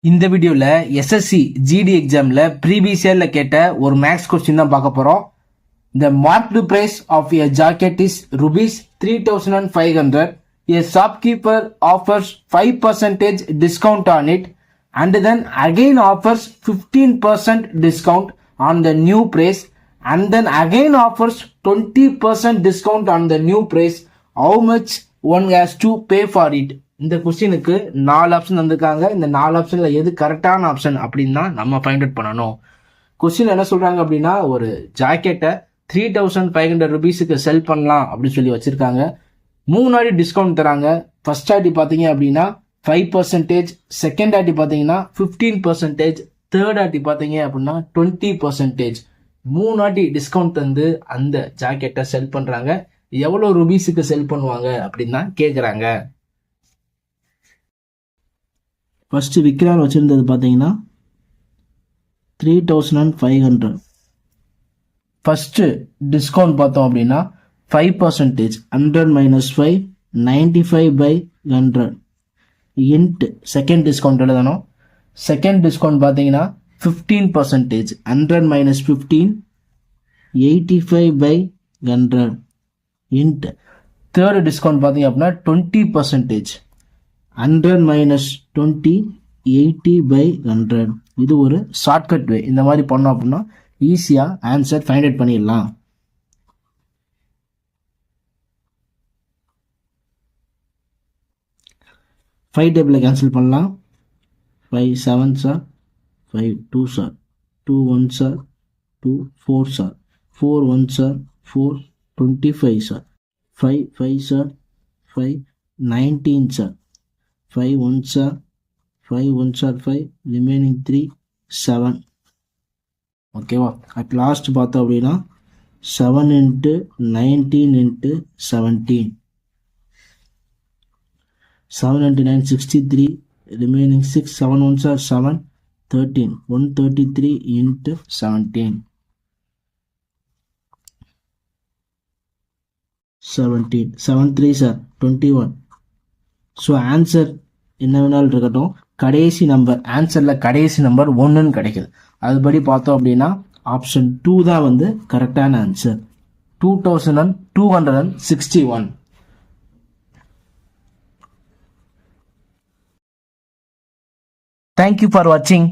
இந்த வீடியோல SSC GD எக்ஸாம்ல ப்ரீவியஸ் இயர்ல கேட்ட ஒரு மேக்ஸ் கொஸ்டின் தான் பார்க்க போறோம். The marked price of a jacket is rupees 3,500. A shopkeeper offers 5% discount on it and then again offers 15% discount on the new price and then again offers 20% discount on the new price. How much one has to pay for it? இந்த கொஸ்டினுக்கு 4 option வந்திருக்காங்க. இந்த 4 ஆப்ஷன்ல எது கரெக்டான option அப்படின்னா நம்ம find out பண்ணணும். கொஸ்டின் என்ன சொல்றாங்க அப்படின்னா, ஒரு ஜாக்கெட்டை 3,500 ருபீஸுக்கு செல் பண்ணலாம் அப்படின்னு சொல்லி வச்சிருக்காங்க. 3 ஆடி டிஸ்கவுண்ட் தராங்க. ஃபர்ஸ்ட் ஆடி பார்த்தீங்க அப்படின்னா 5%, செகண்ட் ஆடி பார்த்தீங்கன்னா 15%, தேர்ட் ஆடி பார்த்தீங்க அப்படின்னா 20%. 3 ஆடி டிஸ்கவுண்ட் வந்து அந்த ஜாக்கெட்டை செல் பண்றாங்க. எவ்வளோ ருபீஸுக்கு செல் பண்ணுவாங்க அப்படின்னு தான் கேட்குறாங்க. ஃபர்ஸ்ட் விக்ரால் வச்சுருந்தது பார்த்தீங்கன்னா 3,500. ஃபஸ்ட்டு டிஸ்கவுண்ட் பார்த்தோம் அப்படின்னா 5%, 100 - 5, 95/100 இன்ட் செகண்ட் டிஸ்கவுண்ட் எழுதணும். செகண்ட் டிஸ்கவுண்ட் பார்த்தீங்கன்னா 15%, 100 - 15, 85/100 இன்ட் தேர்டு டிஸ்கவுண்ட் பார்த்தீங்க அப்படின்னா 20%, 100 - 20, 80/100. இது ஒரு ஷார்ட்கட் வே. இந்த மாதிரி பண்ணோம் அப்படின்னா ஈஸியா ஆன்சர் ஃபைண்ட் அவுட் பண்ணிடலாம். ஃபைவ் டேபிள் கேன்சல் பண்ணலாம். 5 7s are 5 2s are 2 1s are 2 4s are 4 1s are 4 25s are 5 5s are 5 19s are 5 1s are 5 1s are 5, remaining 3 7. ஓகேவா? அட் லாஸ்ட் பார்த்தோம் அப்படின்னா 7 × 19 × 17, 7 × 9 63, remaining 6, 7 1s are 7, 13, 133 × 17, 17, 7 3s are 21. So answer என்ன வேணாலும் இருக்கட்டும், கடைசி number ஆன்சரில் கடைசி number 1ன்னு கிடைக்குது. அதுபடி பார்த்தோம் அப்படின்னா ஆப்ஷன் 2 தான் வந்து கரெக்டான answer. 2261. Thank you for watching.